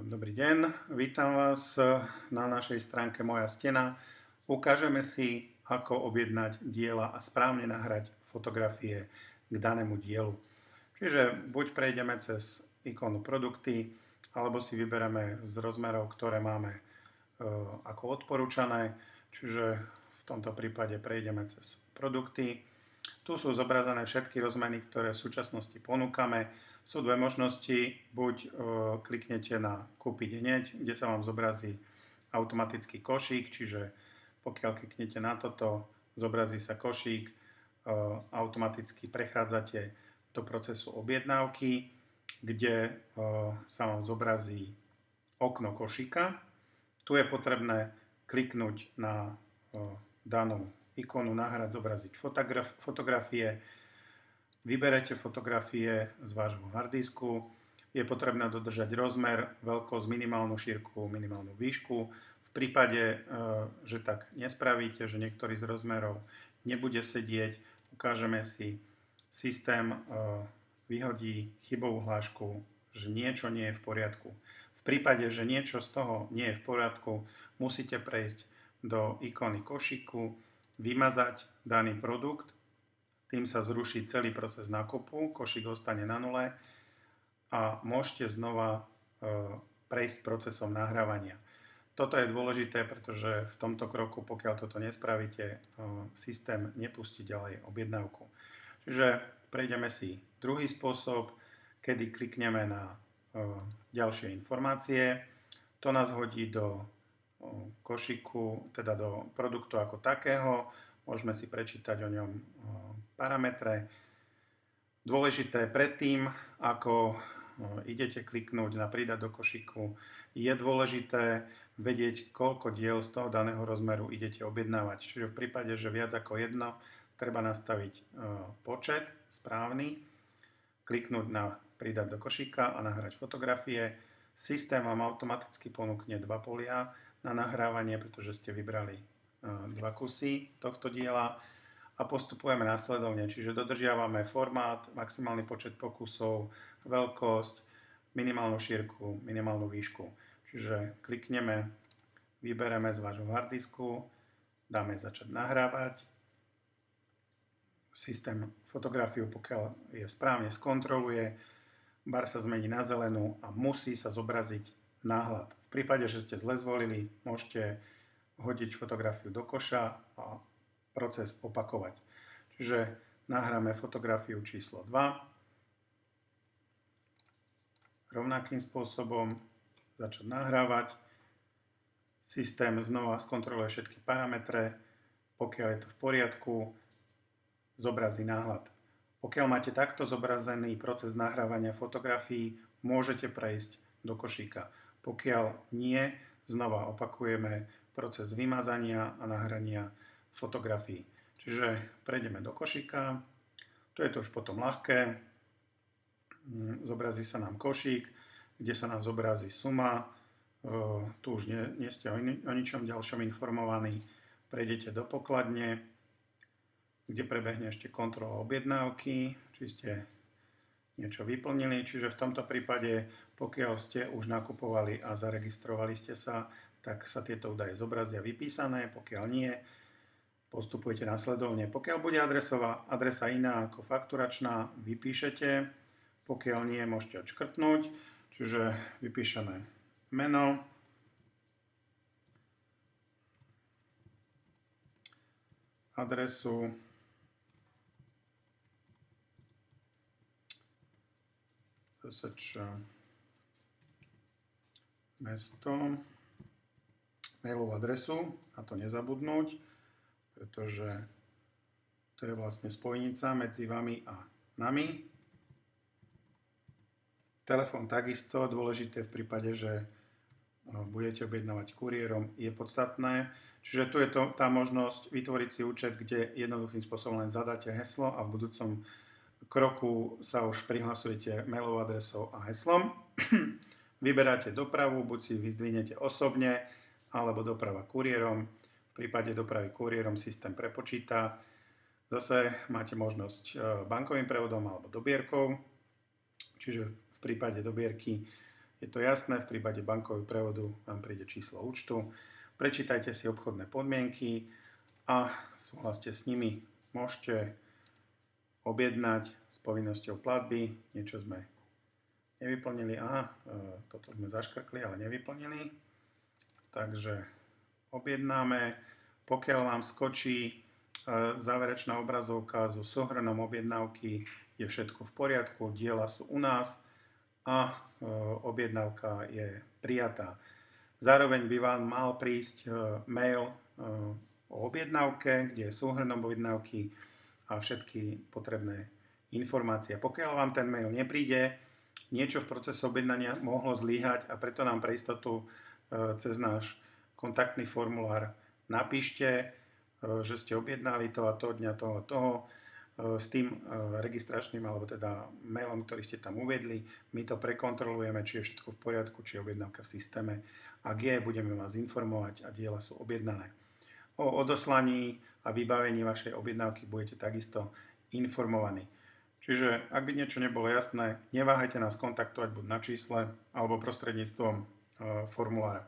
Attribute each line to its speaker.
Speaker 1: Dobrý deň, vítam vás na našej stránke Moja stena. Ukážeme si, ako objednať diela a správne nahrať fotografie k danému dielu. Čiže buď prejdeme cez ikonu produkty, alebo si vybereme z rozmerov, ktoré máme ako odporúčané. Čiže v tomto prípade prejdeme cez produkty. Tu sú zobrazené všetky rozmery, ktoré v súčasnosti ponúkame. Sú dve možnosti, buď kliknete na kúpiť hneď, kde sa vám zobrazí automatický košík, čiže pokiaľ kliknete na toto, zobrazí sa košík, automaticky prechádzate do procesu objednávky, kde sa vám zobrazí okno košíka. Tu je potrebné kliknúť na danú ikonu nahrať, zobraziť fotografie. Vyberete fotografie z vášho harddisku. Je potrebné dodržať rozmer, veľkosť, minimálnu šírku, minimálnu výšku. V prípade, že tak nespravíte, že niektorý z rozmerov nebude sedieť, ukážeme si, systém vyhodí chybovú hlášku, že niečo nie je v poriadku. V prípade, že niečo z toho nie je v poriadku, musíte prejsť do ikony košíku, vymazať daný produkt, tým sa zruší celý proces nákupu, košík ostane na nule a môžete znova prejsť procesom nahrávania. Toto je dôležité, pretože v tomto kroku, pokiaľ toto nespravíte, systém nepustí ďalej objednávku. Čiže prejdeme si druhý spôsob, kedy klikneme na ďalšie informácie. To nás hodí do košíku, teda do produktu ako takého. Môžeme si prečítať o ňom parametre. Dôležité predtým, ako idete kliknúť na pridať do košíku, je dôležité vedieť, koľko diel z toho daného rozmeru idete objednávať. Čiže v prípade, že viac ako jedno, treba nastaviť počet správny, kliknúť na pridať do košíka a nahrať fotografie. Systém vám automaticky ponúkne dva polia na nahrávanie, pretože ste vybrali dva kusy tohto diela a postupujeme následovne, čiže dodržiavame formát, maximálny počet pokusov, veľkosť, minimálnu šírku, minimálnu výšku. Čiže klikneme, vybereme z vášho harddisku, dáme začať nahrávať, systém fotografiu, pokiaľ je správne, skontroluje, bar sa zmení na zelenú a musí sa zobraziť náhľad. V prípade, že ste zle zvolili, môžete hodiť fotografiu do koša a proces opakovať. Čiže nahráme fotografiu číslo 2. Rovnakým spôsobom začať nahrávať. Systém znova skontroluje všetky parametre. Pokiaľ je to v poriadku, zobrazí náhľad. Pokiaľ máte takto zobrazený proces nahrávania fotografií, môžete prejsť do košíka. Pokiaľ nie, znova opakujeme proces vymazania a nahrania fotografií. Čiže prejdeme do košíka. Tu je to už potom ľahké. Zobrazí sa nám košík, kde sa nám zobrazí suma. Tu už nie ste o ničom ďalšom informovaní. Prejdete do pokladne, kde prebehne ešte kontrola objednávky, či ste niečo vyplnili. Čiže v tomto prípade, pokiaľ ste už nakupovali a zaregistrovali ste sa, tak sa tieto údaje zobrazia vypísané. Pokiaľ nie, postupujete následovne. Pokiaľ bude adresa iná ako fakturačná, vypíšete. Pokiaľ nie, môžete odškrtnúť. Čiže vypíšeme meno, adresu, mesto, mailovú adresu, a to nezabudnúť, pretože to je vlastne spojnica medzi vami a nami. Telefón takisto, dôležité v prípade, že budete objednávať kuriérom, je podstatné. Čiže tu je tá možnosť vytvoriť si účet, kde jednoduchým spôsobom len zadáte heslo a v budúcom kroku sa už prihlasujete mailovou adresou a heslom. Vyberáte dopravu, buď si vyzdvihnete osobne, alebo doprava kuriérom. V prípade dopravy kuriérom systém prepočíta. Zase máte možnosť bankovým prevodom alebo dobierkou. Čiže v prípade dobierky Je to jasné, v prípade bankového prevodu vám príde číslo účtu. Prečítajte si obchodné podmienky a súhlaste s nimi. Môžete objednať s povinnosťou platby. Niečo sme nevyplnili. Toto sme zaškrkli, ale nevyplnili. Takže objednáme. Pokiaľ vám skočí záverečná obrazovka so súhrnom objednávky, je všetko v poriadku, diela sú u nás a objednávka je prijatá. Zároveň by vám mal prísť mail o objednávke, kde je súhrnom objednávky a všetky potrebné informácie. Pokiaľ vám ten mail nepríde, niečo v procese objednania mohlo zlyhať a preto nám pre istotu cez náš kontaktný formulár napíšte, že ste objednali to a to dňa toho a toho s tým registračným alebo teda mailom, ktorý ste tam uviedli. My to prekontrolujeme, či je všetko v poriadku, či je objednávka v systéme. Ak je, budeme vás informovať a diela sú objednané. O odoslaní a vybavení vašej objednávky budete takisto informovaní. Čiže ak by niečo nebolo jasné, neváhajte nás kontaktovať buď na čísle alebo prostredníctvom formulára.